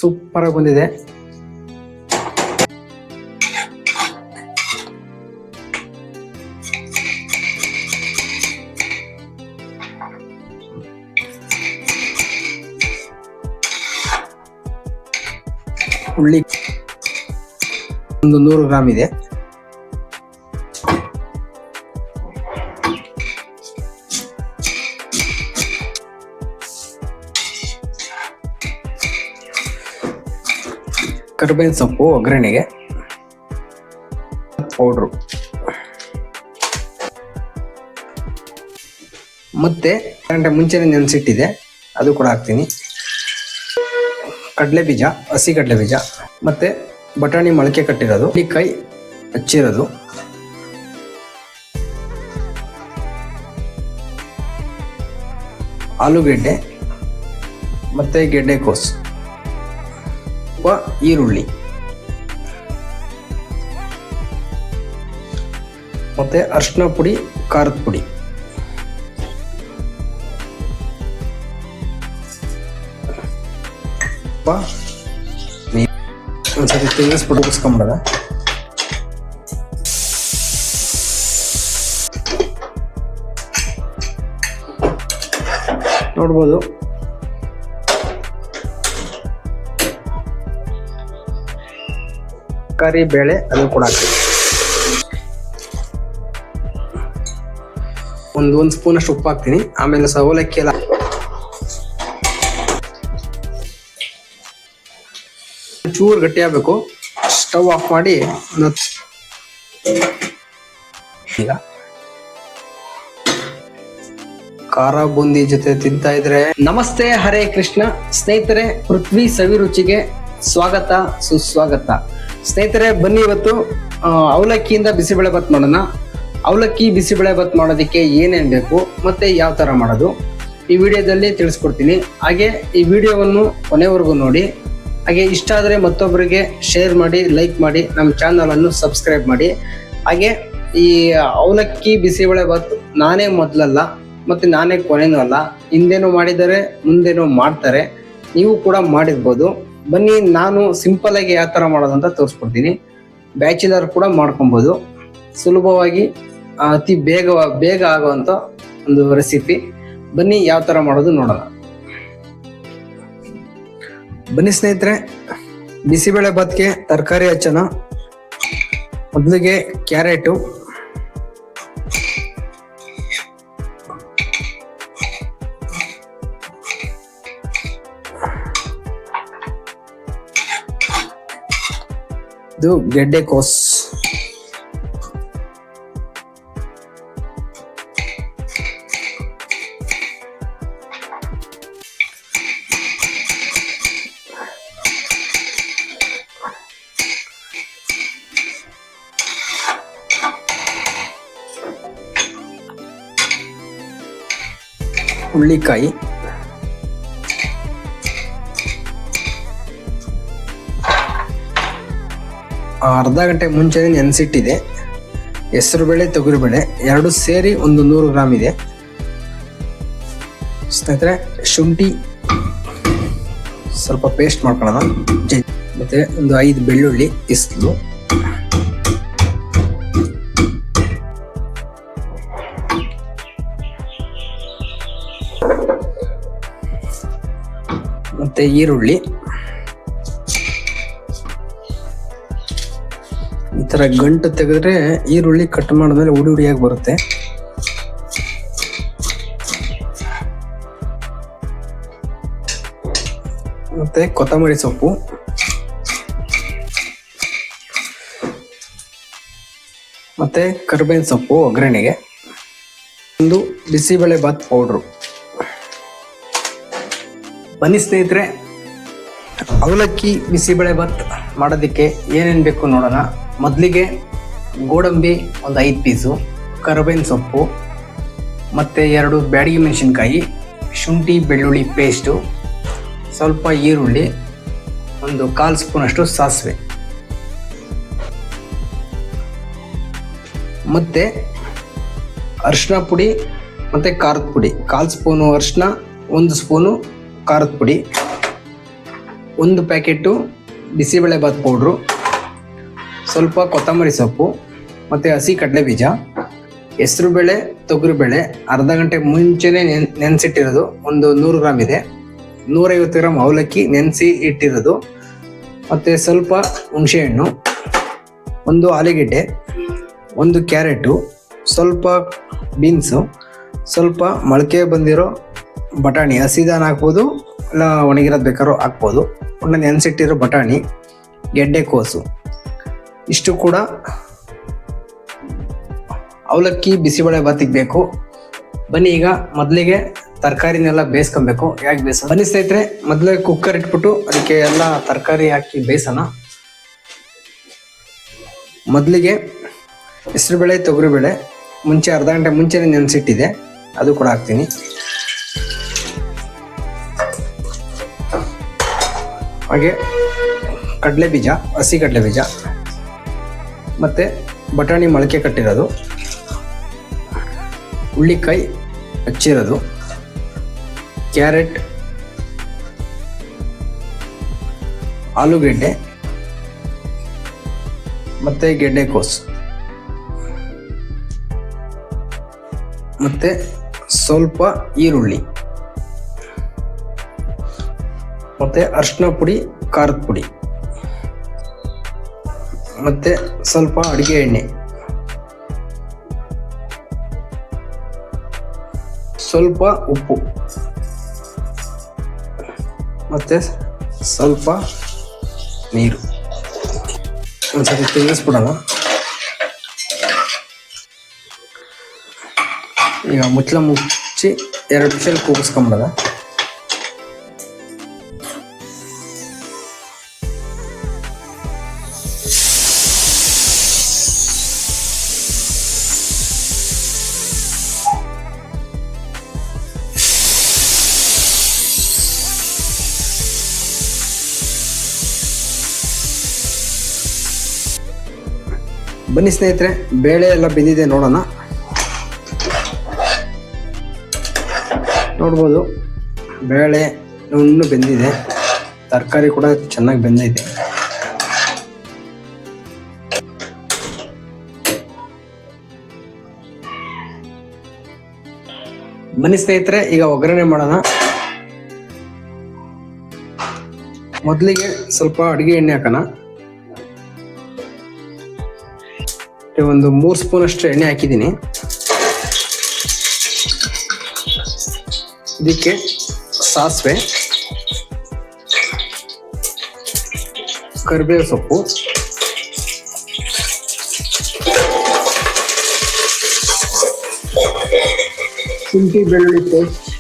Super ಆಗಿ ಬಂದಿದೆ. ಹುಳ್ಳಿ ಒಂದು 100 ಗ್ರಾಮ್ ಇದೆ. ಕರಿಬೇವಿನ ಸೊಪ್ಪು ಒಗ್ಗರಣೆಗೆ, ಪೌಡ್ರು ಮತ್ತೆ ಗಂಟೆ ಮುಂಚೆನೆ ನೆನೆಸಿಟ್ಟಿದೆ ಅದು ಕೂಡ ಹಾಕ್ತೀನಿ. ಕಡಲೆ ಬೀಜ, ಹಸಿ ಕಡಲೆ ಬೀಜ ಮತ್ತೆ ಬಟಾಣಿ ಮೊಳಕೆ ಕಟ್ಟಿರೋದು, ಕಾಯಿ ಹಚ್ಚಿರೋದು, ಆಲೂಗೆಡ್ಡೆ ಮತ್ತೆ ಗೆಡ್ಡೆಕೋಸು, ಈರುಳ್ಳಿ ಮತ್ತೆ ಅರಿಶಿನ ಪುಡಿ, ಖಾರದ ಪುಡಿ, ಒಂದ್ಸತಿ ತಿನ್ನಿಸ್ಬಿಟ್ಟು ಉಗಿಸ್ಕೊಂಬಿಡೋದ. ನೋಡ್ಬೋದು ತರಕಾರಿ ಬೇಳೆ ಅದು ಕೂಡ ಹಾಕ್ತೀವಿ. ಒಂದು ಸ್ಪೂನ್ ಅಷ್ಟು ಉಪ್ಪು ಹಾಕ್ತೀನಿ. ಆಮೇಲೆ ಅವಲಕ್ಕಿ ಎಲ್ಲ ಚೂರು ಗಟ್ಟಿ ಆಗ್ಬೇಕು. ಸ್ಟವ್ ಆಫ್ ಮಾಡಿ ಈಗ ಖಾರ ಬೂಂದಿ ಜೊತೆ ತಿಂತಾ ಇದ್ರೆ. ನಮಸ್ತೆ, ಹರೇ ಕೃಷ್ಣ ಸ್ನೇಹಿತರೆ. ಪೃಥ್ವಿ ಸವಿರುಚಿಗೆ ಸ್ವಾಗತ, ಸುಸ್ವಾಗತ ಸ್ನೇಹಿತರೆ. ಬನ್ನಿ ಇವತ್ತು ಅವಲಕ್ಕಿಯಿಂದ ಬಿಸಿಬೇಳೆಭಾತ್ ಮಾಡೋಣ. ಅವಲಕ್ಕಿ ಬಿಸಿಬೇಳೆಭಾತ್ ಮಾಡೋದಕ್ಕೆ ಏನೇನು ಬೇಕು ಮತ್ತೆ ಯಾವ ತರ ಮಾಡೋದು ಈ ವಿಡಿಯೋದಲ್ಲಿ ತಿಳಿಸ್ಕೊಡ್ತೀನಿ. ಹಾಗೆ ಈ ವಿಡಿಯೋವನ್ನು ಕೊನೆವರೆಗೂ ನೋಡಿ. ಹಾಗೆ ಇಷ್ಟ ಆದರೆ ಮತ್ತೊಬ್ಬರಿಗೆ ಶೇರ್ ಮಾಡಿ, ಲೈಕ್ ಮಾಡಿ, ನಮ್ಮ ಚಾನಲ್ ಅನ್ನು ಸಬ್ಸ್ಕ್ರೈಬ್ ಮಾಡಿ. ಹಾಗೆ ಈ ಅವಲಕ್ಕಿ ಬಿಸಿಬೇಳೆಭಾತ್ ನಾನೇ ಮೊದಲಲ್ಲ ಮತ್ತೆ ನಾನೇ ಕೊನೆನೂ ಅಲ್ಲ. ಹಿಂದೇನೂ ಮಾಡಿದ್ದಾರೆ, ಮುಂದೇನೂ ಮಾಡ್ತಾರೆ, ನೀವು ಕೂಡ ಮಾಡಿರ್ಬೋದು. ಬನ್ನಿ, ನಾನು ಸಿಂಪಲ್ ಆಗಿ ಯಾವ ತರ ಮಾಡೋದು ಅಂತ ತೋರಿಸ್ಕೊಡ್ತೀನಿ. ಬ್ಯಾಚುಲರ್ ಕೂಡ ಮಾಡ್ಕೊಬೋದು ಸುಲಭವಾಗಿ, ಅತಿ ಬೇಗ ಆಗುವಂತ ಒಂದು ರೆಸಿಪಿ. ಬನ್ನಿ ಯಾವ ತರ ಮಾಡೋದು ನೋಡೋಣ. ಬನ್ನಿ ಸ್ನೇಹಿತರೆ, ಬಿಸಿಬೇಳೆಭಾತ್ಗೆ ತರಕಾರಿ ಹಚ್ಚೋಣ. ಮೊದಲಿಗೆ ಕ್ಯಾರೆಟು, ಇದು ಗೆಡ್ಡೆಕೋಸು, ಹುಳ್ಳಿಕಾಯಿ, ಅರ್ಧ ಗಂಟೆ ಮುಂಚೆನೆ ನೆನೆಸಿಟ್ಟಿದೆ. ಹೆಸರುಬೇಳೆ, ತೊಗರಿಬೇಳೆ ಎರಡು ಸೇರಿ ಒಂದು 100 ಗ್ರಾಮ್ ಇದೆ ಸ್ನೇಹಿತರೆ. ಶುಂಠಿ ಸ್ವಲ್ಪ ಪೇಸ್ಟ್ ಮಾಡ್ಕೊಳ್ಳೋಣ. ಮತ್ತೆ ಒಂದು 5 ಬೆಳ್ಳುಳ್ಳಿ ಇಸ್ಲು, ಮತ್ತೆ ಈರುಳ್ಳಿ. ಈ ತರ ಗಂಟು ತೆಗೆದ್ರೆ ಈರುಳ್ಳಿ ಕಟ್ ಮಾಡಿದ್ಮೇಲೆ ಉಡಿ ಉಡಿಯಾಗಿ ಬರುತ್ತೆ. ಮತ್ತೆ ಕೊತ್ತಂಬರಿ ಸೊಪ್ಪು, ಮತ್ತೆ ಕರಿಬೇವಿನ ಸೊಪ್ಪು ಒಗ್ಗರಣೆಗೆ, ಒಂದು ಬಿಸಿಬೇಳೆಭಾತ್ ಪೌಡ್ರು. ಬನ್ನಿ ಸ್ನೇಹಿತರೆ, ಅವಲಕ್ಕಿ ಬಿಸಿಬೇಳೆಭಾತ್ ಮಾಡೋದಕ್ಕೆ ಏನೇನು ಬೇಕು ನೋಡೋಣ. ಮೊದಲಿಗೆ ಗೋಡಂಬಿ ಒಂದು 5 ಪೀಸು, ಕರಿಬೇವಿನ ಸೊಪ್ಪು ಮತ್ತು 2 ಬ್ಯಾಡಗಿ ಮೆಣಸಿನ್ಕಾಯಿ, ಶುಂಠಿ ಬೆಳ್ಳುಳ್ಳಿ ಪೇಸ್ಟು, ಸ್ವಲ್ಪ ಈರುಳ್ಳಿ, ಒಂದು 1/4 ಸ್ಪೂನಷ್ಟು ಸಾಸಿವೆ, ಮತ್ತು ಅರಿಶಿನ ಪುಡಿ ಮತ್ತು ಖಾರದ ಪುಡಿ. 1/4 ಸ್ಪೂನು ಅರಿಶಿನ, 1 ಸ್ಪೂನು ಖಾರದ ಪುಡಿ, ಒಂದು ಪ್ಯಾಕೆಟು ಬಿಸಿಬೇಳೆಬಾತ್ ಪೌಡ್ರು, ಸ್ವಲ್ಪ ಕೊತ್ತಂಬರಿ ಸೊಪ್ಪು ಮತ್ತು ಹಸಿ ಕಡಲೆಬೀಜ, ಹೆಸರುಬೇಳೆ, ತೊಗರಿಬೇಳೆ ಅರ್ಧ ಗಂಟೆ ಮುಂಚೆನೇ ನೆನೆಸಿಟ್ಟಿರೋದು ಒಂದು 100 ಗ್ರಾಮ್ ಇದೆ, 150 ಗ್ರಾಮ್ ಅವಲಕ್ಕಿ ನೆನೆಸಿ ಇಟ್ಟಿರೋದು, ಮತ್ತು ಸ್ವಲ್ಪ ಹುಣಸೆಹಣ್ಣು, ಒಂದು ಆಲೂಗೆಡ್ಡೆ, ಒಂದು ಕ್ಯಾರೆಟು, ಸ್ವಲ್ಪ ಬೀನ್ಸು, ಸ್ವಲ್ಪ ಮೊಳಕೆ ಬಂದಿರೋ ಬಟಾಣಿ, ಹಸಿದಾನ ಹಾಕ್ಬೋದು ಇಲ್ಲ ಒಣಗಿರೋದು ಬೇಕಾದ್ರೂ ಹಾಕ್ಬೋದು, ಒಳ್ಳೆ ನೆನೆಸಿಟ್ಟಿರೋ ಬಟಾಣಿ, ಗೆಡ್ಡೆಕೋಸು, ಇಷ್ಟು ಕೂಡ ಅವಲಕ್ಕಿ ಬಿಸಿಬೇಳೆಬಾತಿಗೆ ಬೇಕು. ಬನ್ನಿ ಈಗ ಮೊದಲಿಗೆ ತರಕಾರಿನೆಲ್ಲ ಬೇಯಿಸ್ಕೊಬೇಕು. ಯಾಕೆ ಬೇಯಿಸೋದು ಬನ್ನಿ ಸ್ನೇಹಿತರೆ, ಮೊದಲೇ ಕುಕ್ಕರ್ ಇಟ್ಬಿಟ್ಟು ಅದಕ್ಕೆ ಎಲ್ಲ ತರಕಾರಿ ಹಾಕಿ ಬೇಯಿಸೋಣ. ಮೊದಲಿಗೆ ಹೆಸರುಬೇಳೆ, ತೊಗರಿಬೇಳೆ ಮುಂಚೆ ಅರ್ಧ ಗಂಟೆ ಮುಂಚೆನೇ ನೆನೆಸಿಟ್ಟಿದೆ, ಅದು ಕೂಡ ಹಾಕ್ತೀನಿ. ಹಾಗೆ ಕಡಲೆಬೀಜ, ಹಸಿ ಕಡಲೆಬೀಜ ಮತ್ತು ಬಟಾಣಿ ಮೊಳಕೆ ಕಟ್ಟಿರೋದು, ಹುಳ್ಳಿಕಾಯಿ ಹಚ್ಚಿರೋದು, ಕ್ಯಾರೆಟ್, ಆಲೂಗೆಡ್ಡೆ ಮತ್ತು ಗೆಡ್ಡೆಕೋಸು, ಮತ್ತು ಸ್ವಲ್ಪ ಈರುಳ್ಳಿ, ಮತ್ತು ಅರಿಶಿನ ಪುಡಿ, ಖಾರದ ಪುಡಿ, ಮತ್ತು ಸ್ವಲ್ಪ ಅಡುಗೆ ಎಣ್ಣೆ, ಸ್ವಲ್ಪ ಉಪ್ಪು, ಮತ್ತು ಸ್ವಲ್ಪ ನೀರು. ಒಂದ್ಸರಿ ತಿರುಗಿಸ್ಬಿಡೋಣ. ಈಗ ಮುಚ್ಚಳ ಮುಚ್ಚಿ 2 ವಿಷಲ್ ಕೂಗಿಸ್ಕೊಂಬಿಡೋಣ. ಬನ್ನಿ ಸ್ನೇಹಿತರೆ, ಬೇಳೆ ಎಲ್ಲ ಬೆಂದಿದೆ ನೋಡೋಣ. ನೋಡ್ಬೋದು ಬೇಳೆ ಇನ್ನೂ ಬೆಂದಿದೆ, ತರಕಾರಿ ಕೂಡ ಚೆನ್ನಾಗಿ ಬೆಂದಿದೆ. ಬನ್ನಿ ಸ್ನೇಹಿತರೆ, ಈಗ ಒಗ್ಗರಣೆ ಮಾಡೋಣ. ಮೊದಲಿಗೆ ಸ್ವಲ್ಪ ಅಡುಗೆ ಎಣ್ಣೆ ಹಾಕೋಣ. ಒಂದು 3 ಸ್ಪೂನ್ ಅಷ್ಟು ಎಣ್ಣೆ ಹಾಕಿದ್ದೀನಿ. ಇದಕ್ಕೆ ಸಾಸಿವೆ, ಕರಿಬೇವು ಸೊಪ್ಪು, ಶುಂಠಿ ಬೆಳ್ಳುಳ್ಳಿ ಪೇಸ್ಟ್,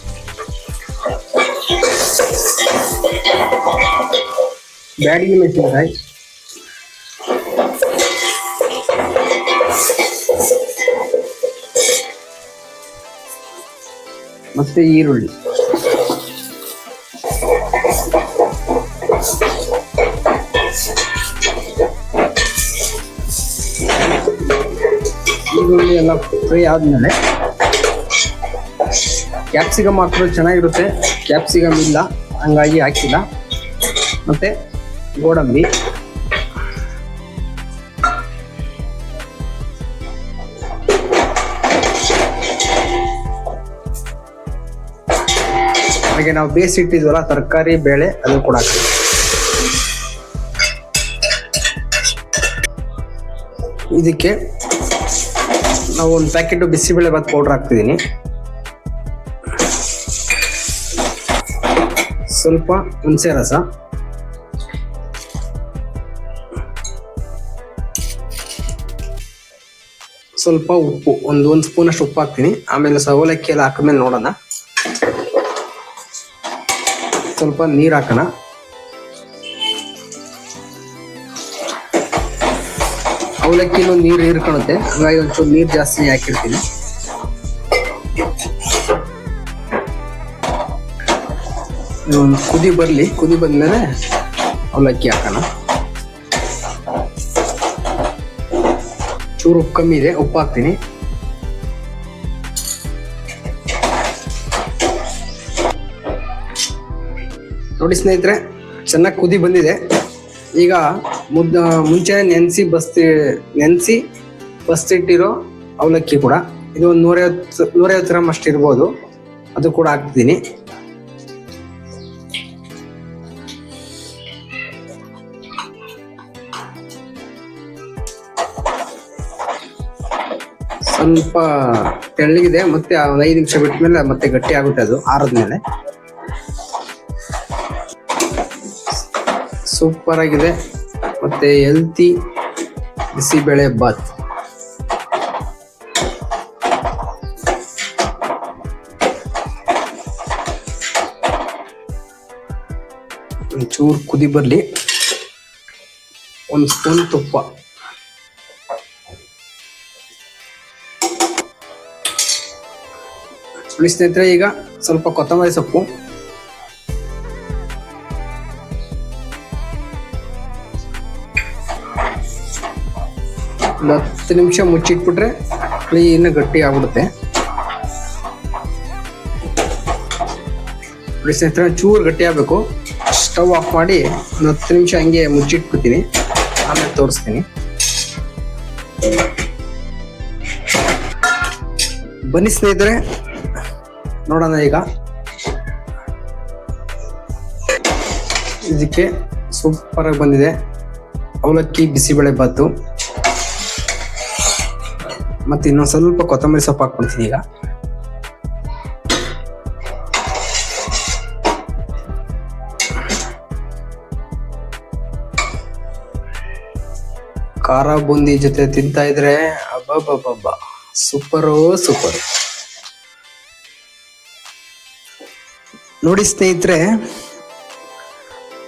ಬ್ಯಾಡಗಿ ಮೆಣಸಿನಕಾಯಿ, ಮತ್ತೆ ಈರುಳ್ಳಿ. ಈರುಳ್ಳಿ ಎಲ್ಲ ಫ್ರೈ ಆದ್ಮೇಲೆ ಕ್ಯಾಪ್ಸಿಕಮ್ ಹಾಕಿದ್ರೆ ಚೆನ್ನಾಗಿರುತ್ತೆ. ಕ್ಯಾಪ್ಸಿಕಮ್ ಇಲ್ಲ, ಹಂಗಾಗಿ ಹಾಕಿಲ್ಲ. ಮತ್ತೆ ಗೋಡಂಬಿ, ಹಾಗೆ ನಾವು ಬೇಯಿಸಿಟ್ಟಿದ್ವಲ್ಲ ತರಕಾರಿ, ಬೇಳೆ, ಅದು ಕೂಡ ಹಾಕ್ತೀವಿ. ಇದಕ್ಕೆ ನಾವು ಒಂದು ಪ್ಯಾಕೆಟ್ ಬಿಸಿಬೇಳೆಬಾತ್ ಪೌಡರ್ ಹಾಕ್ತಿದ್ದೀನಿ. ಸ್ವಲ್ಪ ಹುಣಸೆ ರಸ, ಸ್ವಲ್ಪ ಉಪ್ಪು, ಒಂದು ಸ್ಪೂನ್ ಅಷ್ಟು ಉಪ್ಪು ಹಾಕ್ತೀನಿ. ಆಮೇಲೆ ಅವಲಕ್ಕಿ ಎಲ್ಲ ಹಾಕಿದ್ಮೇಲೆ ನೋಡೋಣ. ಸ್ವಲ್ಪ ನೀರು ಹಾಕೋಣ. ಅವಲಕ್ಕಿನೂ ನೀರು ಹೀರ್ಕೊಳುತ್ತೆ, ಹಾಗಾಗಿ ಒಂಚೂರು ನೀರು ಜಾಸ್ತಿ ಹಾಕಿರ್ತೀನಿ. ಒಂದು ಕುದಿ ಬರಲಿ, ಕುದಿ ಬಂದ್ಮೇಲೆ ಅವಲಕ್ಕಿ ಹಾಕೋಣ. ಚೂರು ಉಪ್ಪು ಕಮ್ಮಿ ಇದೆ, ಉಪ್ಪು ಹಾಕ್ತೀನಿ. ನೋಡಿ ಸ್ನೇಹಿತರೆ, ಚೆನ್ನಾಗಿ ಕುದಿ ಬಂದಿದೆ. ಈಗ ಮುಂಚೆ ನೆನೆಸಿ ಬಸ್ತಿಟ್ಟಿರೋ ಅವಲಕ್ಕಿ ಕೂಡ, ಇದು ಒಂದು 150 ಗ್ರಾಮ್ ಅಷ್ಟು ಇರ್ಬೋದು, ಅದು ಕೂಡ ಹಾಕ್ತಿದ್ದೀನಿ. ಸ್ವಲ್ಪ ತೆಳ್ಳಗಿದೆ, ಮತ್ತೆ 5 ನಿಮಿಷ ಬಿಟ್ಟ ಮೇಲೆ ಮತ್ತೆ ಗಟ್ಟಿ ಆಗುತ್ತೆ, ಅದು ಆರದ್ಮೇಲೆ. ಸೂಪರ್ ಆಗಿದೆ, ಮತ್ತೆ ಹೆಲ್ತಿ ಬಿಸಿಬೇಳೆ ಬಾತ್. ಒಂಚೂರು ಕುದಿ ಬರ್ಲಿ, 1 ಸ್ಪೂನ್ ತುಪ್ಪ, ಸ್ನೇಹಿತರೆ. ಈಗ ಸ್ವಲ್ಪ ಕೊತ್ತಂಬರಿ ಸೊಪ್ಪು, ಒಂದು 10 ನಿಮಿಷ ಮುಚ್ಚಿಟ್ಬಿಟ್ರೆ ಕ್ಲೀನ್ ಗಟ್ಟಿ ಆಗ್ಬಿಡುತ್ತೆ. ಸ್ನೇಹಿತರೆ ಚೂರು ಗಟ್ಟಿ ಆಗ್ಬೇಕು. ಸ್ಟವ್ ಆಫ್ ಮಾಡಿ ಒಂದು 10 ನಿಮಿಷ ಹಂಗೆ ಮುಚ್ಚಿಟ್ಬಿಡ್ತೀನಿ, ಆಮೇಲೆ ತೋರಿಸ್ತೀನಿ. ಬನ್ನಿ ಸ್ನೇಹಿತರೆ, ನೋಡೋಣ. ಈಗ ಇದಕ್ಕೆ ಸೂಪರ್ ಆಗಿ ಬಂದಿದೆ ಅವಲಕ್ಕಿ ಬಿಸಿಬೇಳೆ ಬಾತು. ಮತ್ತೆ ಇನ್ನೊಂದು ಸ್ವಲ್ಪ ಕೊತ್ತಂಬರಿ ಸೊಪ್ಪು ಹಾಕ್ಬಿಡ್ತೀನಿ. ಈಗ ಖಾರ ಬೂಂದಿ ಜೊತೆ ತಿಂತಾ ಇದ್ರೆ ಅಬ್ಬಬ್ಬಬ್ಬ, ಸೂಪರು ಸೂಪರ್. ನೋಡಿ ಸ್ನೇಹಿತರೆ,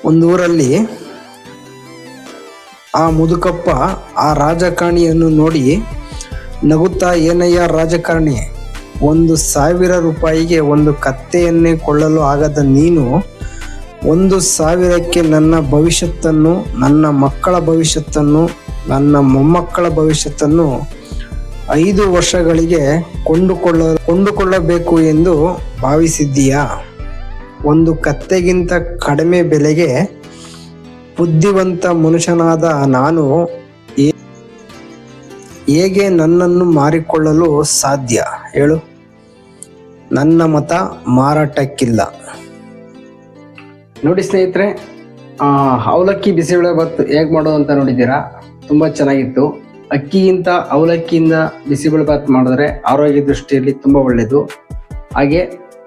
ಒಂದು ಊರಲ್ಲಿ ಆ ಮುದುಕಪ್ಪ ಆ ರಾಜಕಾರಣಿಯನ್ನು ನೋಡಿ ನಗುತ್ತಾ, ಏನಯ್ಯ ರಾಜಕಾರಣಿ, 1,000 ರೂಪಾಯಿಗೆ ಒಂದು ಕತ್ತೆಯನ್ನೇ ಕೊಳ್ಳಲು ಆಗದ ನೀನು 1,000ಕ್ಕೆ ನನ್ನ ಭವಿಷ್ಯತ್ತನ್ನು, ನನ್ನ ಮಕ್ಕಳ ಭವಿಷ್ಯತ್ತನ್ನು, ನನ್ನ ಮೊಮ್ಮಕ್ಕಳ ಭವಿಷ್ಯತ್ತನ್ನು 5 ವರ್ಷಗಳಿಗೆ ಕೊಂಡುಕೊಳ್ಳಬೇಕು ಎಂದು ಭಾವಿಸಿದ್ದೀಯಾ? ಒಂದು ಕತ್ತೆಗಿಂತ ಕಡಿಮೆ ಬೆಲೆಗೆ ಬುದ್ಧಿವಂತ ಮನುಷ್ಯನಾದ ನಾನು ಹೇಗೆ ನನ್ನನ್ನು ಮಾರಿಕೊಳ್ಳಲು ಸಾಧ್ಯ ಹೇಳು? ನನ್ನ ಮತ ಮಾರಾಟಕ್ಕಿಲ್ಲ. ನೋಡಿ ಸ್ನೇಹಿತರೆ, ಅವಲಕ್ಕಿ ಬಿಸಿಬೇಳೆ ಬಾತ್ ಹೇಗೆ ಮಾಡೋದು ಅಂತ ನೋಡಿದ್ದೀರಾ? ತುಂಬ ಚೆನ್ನಾಗಿತ್ತು. ಅಕ್ಕಿಗಿಂತ ಅವಲಕ್ಕಿಯಿಂದ ಬಿಸಿಬೇಳೆ ಬಾತ್ ಮಾಡಿದ್ರೆ ಆರೋಗ್ಯ ದೃಷ್ಟಿಯಲ್ಲಿ ತುಂಬ ಒಳ್ಳೆಯದು. ಹಾಗೆ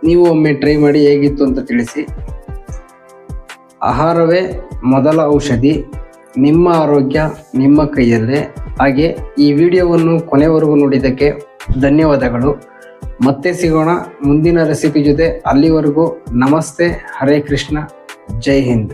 ನೀವು ಒಮ್ಮೆ ಟ್ರೈ ಮಾಡಿ ಹೇಗಿತ್ತು ಅಂತ ತಿಳಿಸಿ. ಆಹಾರವೇ ಮೊದಲ ಔಷಧಿ, ನಿಮ್ಮ ಆರೋಗ್ಯ ನಿಮ್ಮ ಕೈಯಲ್ಲೇ. ಹಾಗೆ ಈ ವಿಡಿಯೋವನ್ನು ಕೊನೆವರೆಗೂ ನೋಡಿದ್ದಕ್ಕೆ ಧನ್ಯವಾದಗಳು. ಮತ್ತೆ ಸಿಗೋಣ ಮುಂದಿನ ರೆಸಿಪಿ ಜೊತೆ. ಅಲ್ಲಿವರೆಗೂ ನಮಸ್ತೆ, ಹರೇ ಕೃಷ್ಣ, ಜೈ ಹಿಂದ್.